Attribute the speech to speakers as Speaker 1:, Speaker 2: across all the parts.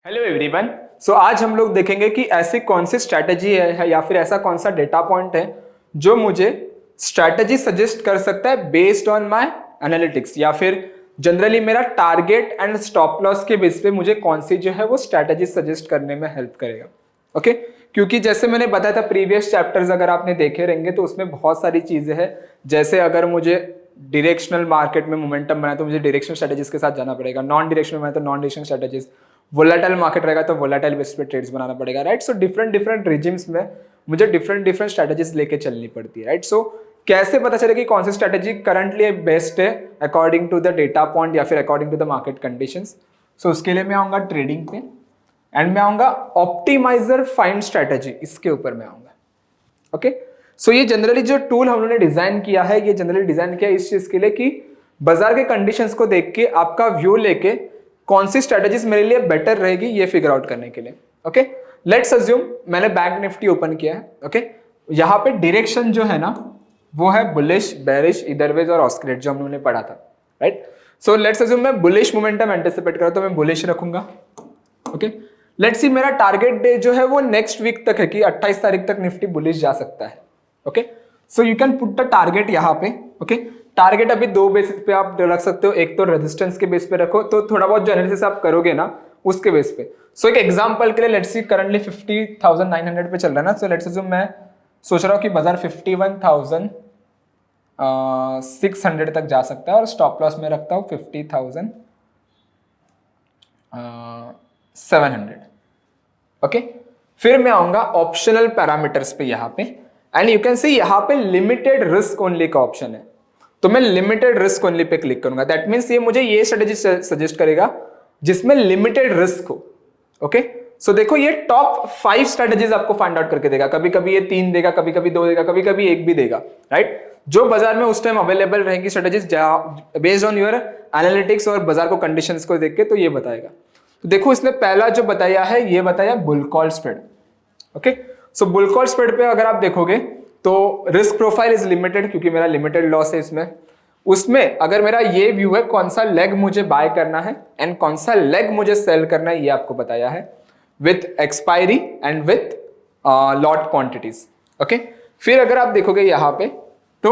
Speaker 1: Hello everyone. सो आज हम लोग देखेंगे कि ऐसी कौन सी स्ट्रैटेजी है या फिर ऐसा कौन सा डेटा पॉइंट है जो मुझे स्ट्रैटेजी सजेस्ट कर सकता है बेस्ड ऑन माय एनालिटिक्स, या फिर जनरली मेरा टारगेट एंड स्टॉप लॉस के बेस पे मुझे कौन सी जो है वो स्ट्रैटेजी सजेस्ट करने में हेल्प करेगा। ओके क्योंकि जैसे मैंने बताया था प्रीवियस चैप्टर्स अगर आपने देखे रहेंगे तो उसमें बहुत सारी चीजें हैं। जैसे अगर मुझे डायरेक्शनल मार्केट में मोमेंटम बनाए तो मुझे डायरेक्शनल स्ट्रेटजीज के साथ जाना पड़ेगा, नॉन डायरेक्शनल बनाए तो non directional strategies, volatile market रहेगा तो वोलेटाइल बेस पे ट्रेड्स बनाना पड़ेगा, right. So different different regimes में मुझे डिफरेंट डिफरेंट स्ट्रेटजीज लेके चलनी पड़ती है, राइट। सो कैसे पता चले कि कौन सी स्ट्रेटजी करंटली बेस्ट है according to the data point या फिर according to the market conditions. So उसके लिए मैं आऊंगा ट्रेडिंग पे एंड मैं आऊंगा ऑप्टिमाइजर फाइंड स्ट्रेटजी, इसके ऊपर मैं आऊंगा। ओके सो ये जनरली जो टूल हम लोगों ने डिजाइन किया है, ये जनरली डिजाइन किया इस चीज के लिए कि बाजार के कंडीशंस को देख के आपका व्यू लेके कौन सी स्ट्रेटजीज मेरे लिए बेटर रहेगी ये फिगर आउट करने के लिए। ओके लेट्स अज्यूम मैंने बैंक निफ्टी ओपन किया है। ओके यहाँ पे डायरेक्शन जो है ना वो है बुलिश, बेरिश, इधरवेज और ऑस्किलेट जो हम लोगों ने पढ़ा था, राइट। सो लेट्स अज्यूम मैं बुलिश मोमेंटम एंटिसिपेट करूं तो मैं बुलिश रखूंगा। ओके लेट्स सी मेरा टारगेट डे जो है वो नेक्स्ट वीक तक है कि 28 तारीख तक निफ्टी बुलिश जा सकता है। Okay so you can put the target यहाँ पे। ओके टारगेट अभी दो बेसिस पे आप रख सकते हो, एक तो रेजिस्टेंस के बेस पे रखो, तो थोड़ा बहुत जो एनालिसिस आप करोगे ना उसके बेस पे। सो एक एग्जांपल के लिए लेट्स सी करंटली 50,900 पे चल रहा है ना। सो लेट्स अज्यूम मैं सोच रहा हूँ कि बाजार 51,600 तक जा सकता है और स्टॉप लॉस में रखता हूँ 50,700। ओके फिर मैं आऊंगा ऑप्शनल पैरामीटर्स पे यहाँ पे एंड यू कैन सी यहाँ पे लिमिटेड रिस्क ओनली का ऑप्शन है, तो मैं limited risk only pay click करूंगा। दैट मींस ये मुझे ये स्ट्रेटेजी सजेस्ट करेगा जिसमें लिमिटेड रिस्क हो। ओके सो देखो ये टॉप 5 स्ट्रेटेजीज आपको फाइंड आउट करके देगा। कभी कभी ये 3 देगा, कभी कभी 2 देगा, कभी कभी 1 भी देगा, राइट। जो बाजार में उस टाइम अवेलेबल रहेंगी strategies based on your analytics और बाजार को कंडीशंस को देख के तो ये बताएगा। तो देखो इसने पहला जो बताया है ये बताया bull call spread. Okay so bull call spread पे अगर आप देखोगे तो रिस्क प्रोफाइल इज लिमिटेड क्योंकि मेरा लिमिटेड लॉस है इसमें। उसमें अगर मेरा ये व्यू है कौन सा लेग मुझे बाय करना है एंड कौन सा लेग मुझे सेल करना है ये आपको बताया है with expiry and with lot quantities. Okay फिर अगर आप देखोगे यहाँ पे तो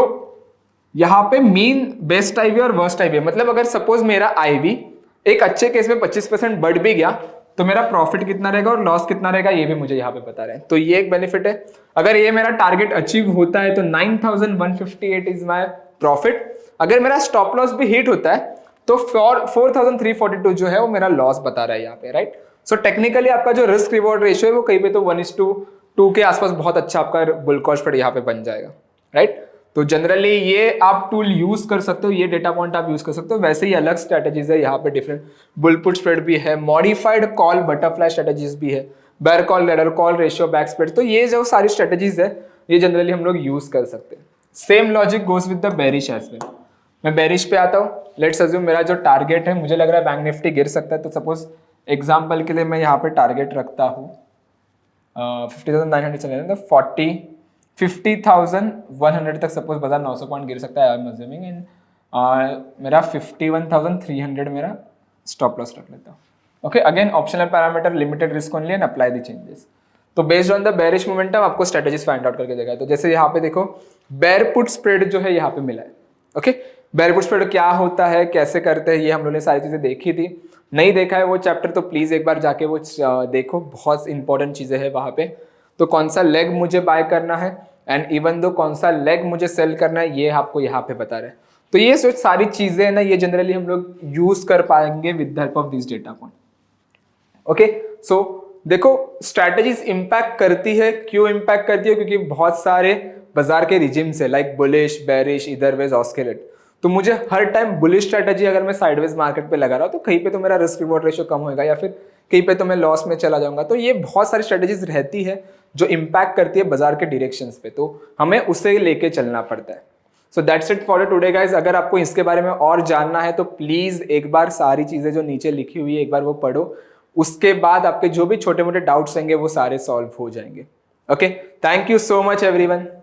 Speaker 1: यहाँ पे मीन बेस्ट आईवी और वर्स्ट आईवी, मतलब अगर सपोज मेरा आईवी एक अच्छे केस में 25% बढ़ भी गया तो मेरा प्रॉफिट कितना रहेगा और लॉस कितना रहेगा ये भी मुझे यहाँ पे पता रहे, तो ये एक बेनिफिट है। अगर ये मेरा टारगेट अचीव होता है तो 9,158 इज माय प्रॉफिट। अगर मेरा स्टॉप लॉस भी हिट होता है तो 4,342 जो है वो मेरा लॉस बता रहा है यहाँ पे, राइट। सो टेक्निकली आपका जो रिस्क रिवॉर्ड रेशियो है वो कहीं पे तो 1:2 के आसपास बहुत अच्छा आपका बुल कॉल स्प्रेड यहाँ पे बन जाएगा, राइट। तो जनरली ये आप टूल यूज कर सकते हो, ये डेटा पॉइंट आप यूज कर सकते हो। वैसे ही अलग स्ट्रेटजीज है यहाँ पे, डिफरेंट बुल पुट स्प्रेड भी है, मॉडिफाइड कॉल बटरफ्लाई स्ट्रेटजीज भी है, bear call, ladder call, ratio back spread, तो ये जो सारी स्ट्रेटजीज है ये जनरली हम लोग यूज कर सकते हैं। Same logic goes with the bearish as well. मैं बेरिश पे आता हूँ, लेट्स अज्यूम मेरा जो टारगेट है मुझे लग रहा है बैंक निफ्टी गिर सकता है, तो सपोज एग्जाम्पल के लिए मैं यहाँ पे टारगेट रखता हूँ 50,900 चले तो 50,100 तक सपोज बाजार 900 पॉइंट गिर सकता है, आई एम अज्यूमिंग, एंड मेरा 51,300 मेरा स्टॉप लॉस रख लेता हूँ। Okay again optional parameter limited risk only and apply the changes. तो based on the bearish momentum आपको स्ट्रेटजीज फाइंड आउट करके देगा। तो जैसे यहाँ पे देखो बेयर पुट स्प्रेड जो है यहाँ पे मिला है। ओके बेयर पुट स्प्रेड क्या होता है, कैसे करते हैं, ये हम लोगों ने सारी चीजें देखी थी। नहीं देखा है वो चैप्टर तो प्लीज एक बार जाके वो देखो, बहुत इंपॉर्टेंट चीजें हैं वहां पे। तो कौन सा लेग मुझे बाय करना है एंड इवन दो कौन सा लेग मुझे सेल करना है ये आपको यहाँ पे बता रहे हैं। तो ये जो सारी चीजें है ना ये जनरली हम लोग यूज कर पाएंगे with the help of this data point. Okay so देखो स्ट्रैटेजीज इंपैक्ट करती है, क्यों इंपैक्ट करती है, क्योंकि बहुत सारे बाजार के रिजिम्स है लाइक बुलिश, बेरिश, इधरवेज, ऑस्किलेट। तो मुझे हर टाइम बुलिश स्ट्रैटेजी अगर मैं साइडवेज मार्केट पे लगा रहा हूं तो कहीं पे तो मेरा रिस्क रिवॉर्ड रेशियो कम होगा या फिर कहीं पे तो मैं लॉस में चला जाऊंगा। तो ये बहुत सारी स्ट्रेटेजीज रहती है जो इंपैक्ट करती है बाजार के डायरेक्शंस पे, तो हमें उसे लेके चलना पड़ता है। So that's it for today guys. अगर आपको इसके बारे में और जानना है तो प्लीज एक बार सारी चीजें जो नीचे लिखी हुई है एक बार वो पढ़ो, उसके बाद आपके जो भी छोटे मोटे डाउट्स रहेंगे वो सारे सॉल्व हो जाएंगे। Okay thank you so much everyone.